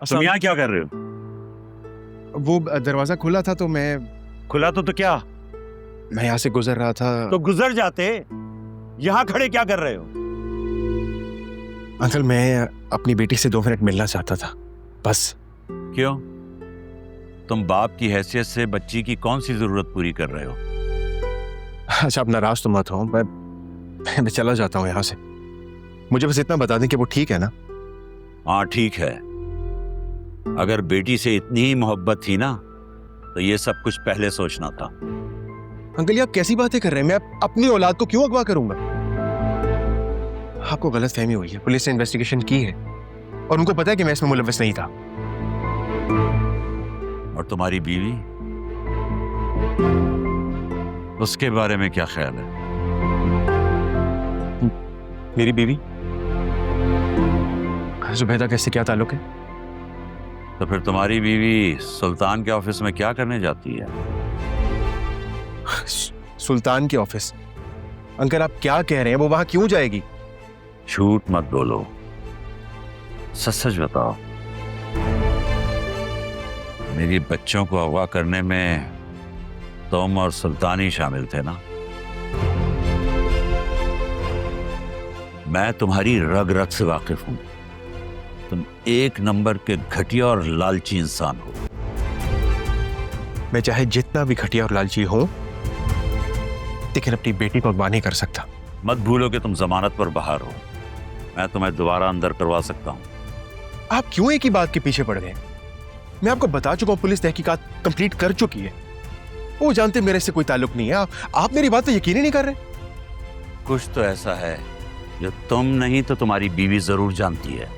तुम यहाँ क्या कर रहे हो? वो दरवाजा खुला था तो मैं खुला तो क्या? मैं यहाँ से गुजर रहा था। तो गुजर जाते, यहाँ खड़े क्या कर रहे हो? अंकल मैं अपनी बेटी से 2 मिनट मिलना चाहता था, बस। क्यों? तुम बाप की हैसियत से बच्ची की कौन सी जरूरत पूरी कर रहे हो? अच्छा, आप नाराज तो मत हो, मैं चला जाता हूँ यहाँ से। मुझे बस इतना बता दें कि वो ठीक है ना? हाँ ठीक है। अगर बेटी से इतनी ही मोहब्बत थी ना तो ये सब कुछ पहले सोचना था। अंकल ये आप कैसी बातें कर रहे हैं? मैं अपनी औलाद को क्यों अगवा करूंगा? आपको गलतफहमी हुई है। पुलिस ने इन्वेस्टिगेशन की है और उनको पता है कि मैं इसमें मुलव्वस नहीं था। और तुम्हारी बीवी, उसके बारे में क्या ख्याल है? मेरी बीवी जुबैदा का इससे क्या ताल्लुक है? तो फिर तुम्हारी बीवी सुल्तान के ऑफिस में क्या करने जाती है? सुल्तान के ऑफिस? अंकल आप क्या कह रहे हैं? वो वहां क्यों जाएगी? झूठ मत बोलो, सच सच बताओ। मेरी बच्चों को अगवा करने में तुम और सुल्तान ही शामिल थे ना? मैं तुम्हारी रग रग से वाकिफ हूं। तुम 1 नंबर के घटिया और लालची इंसान हो। मैं चाहे जितना भी घटिया और लालची हूं, लेकिन अपनी बेटी को अगवा नहीं कर सकता। मत भूलो कि तुम जमानत पर बाहर हो। मैं तुम्हें दोबारा अंदर करवा सकता हूं। आप क्यों एक ही बात के पीछे पड़ गए? मैं आपको बता चुका हूं, पुलिस तहकीकात कंप्लीट कर चुकी है। वो जानते मेरे से कोई ताल्लुक नहीं है। आप मेरी बात पे यकीन ही नहीं कर रहे। कुछ तो ऐसा है जो तुम नहीं तो तुम्हारी बीवी जरूर जानती है।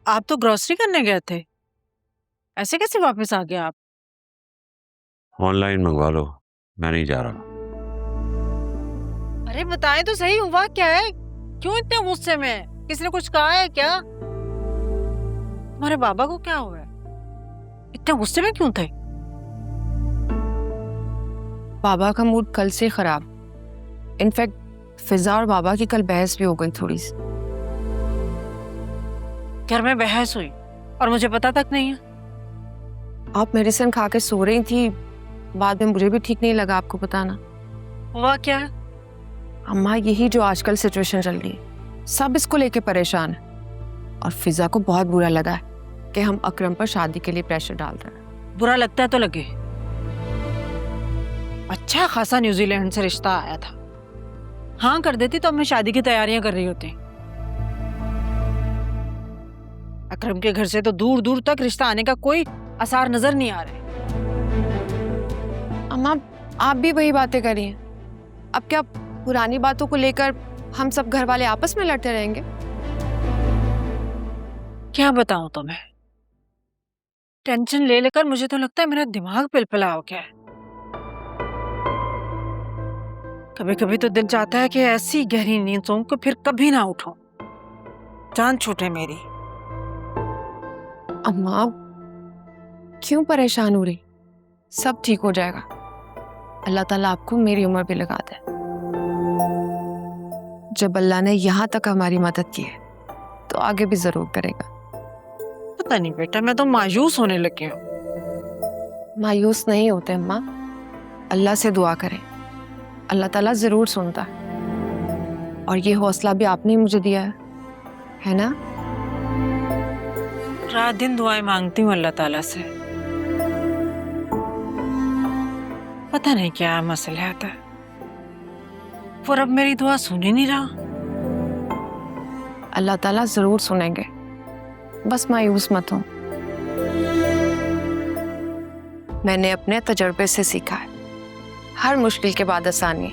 आप तो ग्रोसरी करने गए थे, ऐसे कैसे वापस आ गए आप? ऑनलाइन मंगवा लो, मैं नहीं जा रहा। अरे बताएं तो सही, हुआ क्या है? क्यों इतने गुस्से में? किसी ने कुछ कहा है क्या? तुम्हारे बाबा को क्या हुआ है? इतने गुस्से में क्यों थे? बाबा का मूड कल से खराब। इनफैक्ट फिजा और बाबा की कल बहस भी हो गई थोड़ी सी। घर में बहस हुई और मुझे पता तक नहीं है। आप मेडिसिन खा के सो रही थी, बाद में मुझे भी ठीक नहीं लगा आपको बताना। हुआ क्या है? अम्मा यही जो आजकल सिचुएशन चल रही है, सब इसको लेके परेशान है और फिजा को बहुत बुरा लगा है कि हम अकरम पर शादी के लिए प्रेशर डाल रहे हैं। बुरा लगता है तो लगे। अच्छा खासा न्यूजीलैंड से रिश्ता आया था, हाँ कर देती तो अब मैं शादी की तैयारियां कर रही होती। अकरम के घर से तो दूर दूर तक रिश्ता आने का कोई आसार नजर नहीं आ रहे। अम्मा आप भी वही बातें करी हैं। अब क्या पुरानी बातों को लेकर हम सब घर वाले आपस में लड़ते रहेंगे? क्या बताऊं तुम्हें, टेंशन ले लेकर मुझे तो लगता है मेरा दिमाग पिलपिला हो गया है। कभी कभी तो दिल चाहता है कि ऐसी गहरी नींद सोऊं कि फिर कभी ना उठूं, जान छूटे मेरी। अम्मा क्यों परेशान हो रही? सब ठीक हो जाएगा। अल्लाह ताला आपको मेरी उम्र भी लगा दे। जब अल्लाह ने यहाँ तक हमारी मदद की है तो आगे भी जरूर करेगा। पता नहीं बेटा, मैं तो मायूस होने लगी हूँ। मायूस नहीं होते अम्मा, अल्लाह से दुआ करें, अल्लाह ताला जरूर सुनता है। और ये हौसला भी आपने ही मुझे दिया है ना? रात दिन दुआएं मांगती हूँ अल्लाह ताला से, पता नहीं क्या मसला आता है, पर अब मेरी दुआ सुन ही नहीं रहा। अल्लाह ताला जरूर सुनेंगे, बस मायूस मत हो। मैंने अपने तजर्बे से सीखा है, हर मुश्किल के बाद आसानी।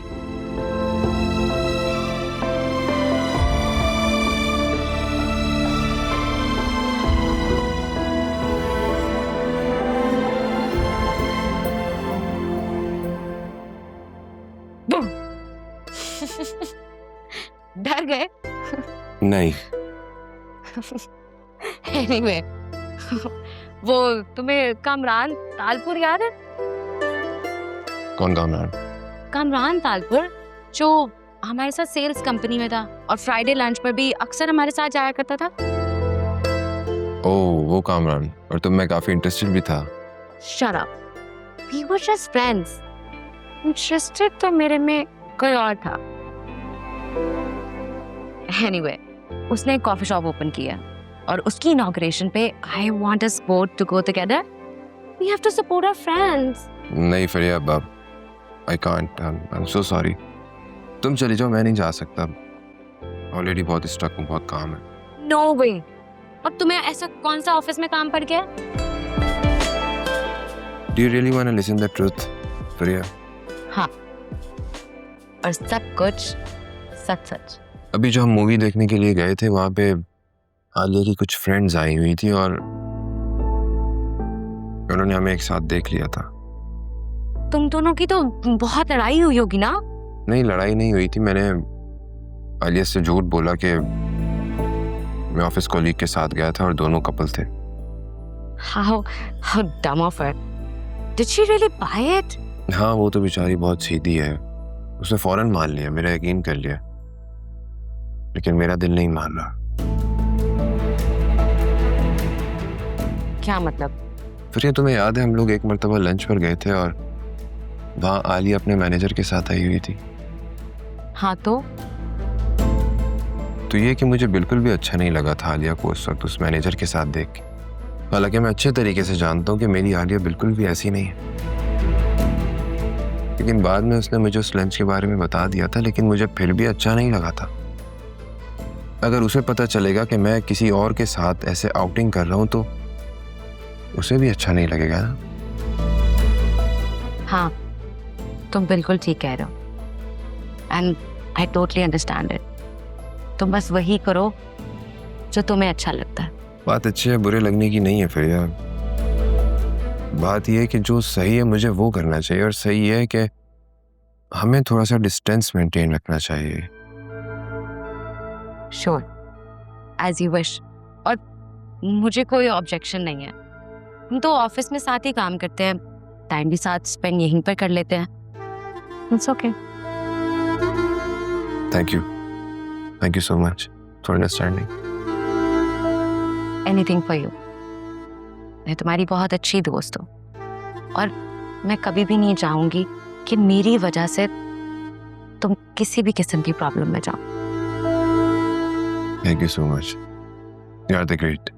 डर गए? नहीं। एनीवे, वो तुम्हें कामरान तालपुर याद है? कौन कामरान? कामरान तालपुर जो हमारे साथ सेल्स कंपनी में था और फ्राइडे लंच पर भी अक्सर हमारे साथ जाया करता था। ओह, वो कामरान। और तुम में काफी इंटरेस्टेड भी था। Shut up. We were just friends. Interested तो मेरे में कोई और था। Anyway, उसने एक कॉफी शॉप ओपन किया और उसकी इनॉग्रेशन पे I want us both to go together. We have to support our friends. नहीं फरिया बाब, I can't. I'm so sorry. तुम चली जाओ, मैं नहीं जा सकता। ऑलरेडी बहुत स्टक हूँ, बहुत काम है। No way. और तुम्हें ऐसा कौन सा ऑफिस में काम पड़ गया? Do you really want to listen the truth, फरिया? हाँ, और सब कुछ सच सच। अभी जो हम मूवी देखने के लिए गए थे, वहाँ पे आलिया की कुछ फ्रेंड्स आई हुई थी और उन्होंने हमें एक साथ देख लिया था। तुम दोनों की तो बहुत लड़ाई हुई होगी ना? नहीं, लड़ाई नहीं हुई थी। मैंने आलिया से झूठ बोला कि मैं ऑफिस कॉलीग के साथ गया था और दोनों कपल थे। How dumb of her. Did she really buy it? हाँ, वो तो बेचारी बहुत सीधी है। उसने फौरन मान लिया, मेरा यकीन कर लिया। लेकिन मेरा दिल नहीं मान रहा। क्या मतलब? फिर तुम्हें याद है, हम लोग एक मर्तबा लंच पर गए थे और वहाँ आलिया अपने मैनेजर के साथ आई हुई थी। हाँ तो ये कि मुझे बिल्कुल भी अच्छा नहीं लगा था आलिया को उस वक्त उस मैनेजर के साथ देख के। हालांकि मैं अच्छे तरीके से जानता हूँ कि मेरी आलिया बिल्कुल भी ऐसी नहीं है। लेकिन बाद में उसने मुझे उस लंच के बारे में बता दिया था, लेकिन मुझे फिर भी अच्छा नहीं लगा था। अगर उसे पता चलेगा कि मैं किसी और के साथ ऐसे आउटिंग कर रहा हूँ तो उसे भी अच्छा नहीं लगेगा ना। हाँ, तुम बिल्कुल ठीक कह रहे हो and I totally understand it. तुम बस वही करो जो तुम्हें अच्छा लगता है। बात अच्छी है, बुरे लगने की नहीं है फिर यार। बात यह है कि जो सही है मुझे वो करना चाहिए, और सही है कि हमें थोड़ा सा डिस्टेंस मेंटेन रखना चाहिए। Sure, as you wish. और मुझे कोई ऑब्जेक्शन नहीं है। हम तो ऑफिस में साथ ही काम करते हैं, टाइम भी साथ स्पेंड यहीं पर कर लेते हैं। It's okay. Thank you so much for understanding. Anything for you. मैं तुम्हारी बहुत अच्छी दोस्त हूँ और मैं कभी भी नहीं चाहूंगी कि मेरी वजह से तुम किसी भी किस्म की प्रॉब्लम में जाओ। Thank you so much, you are the great.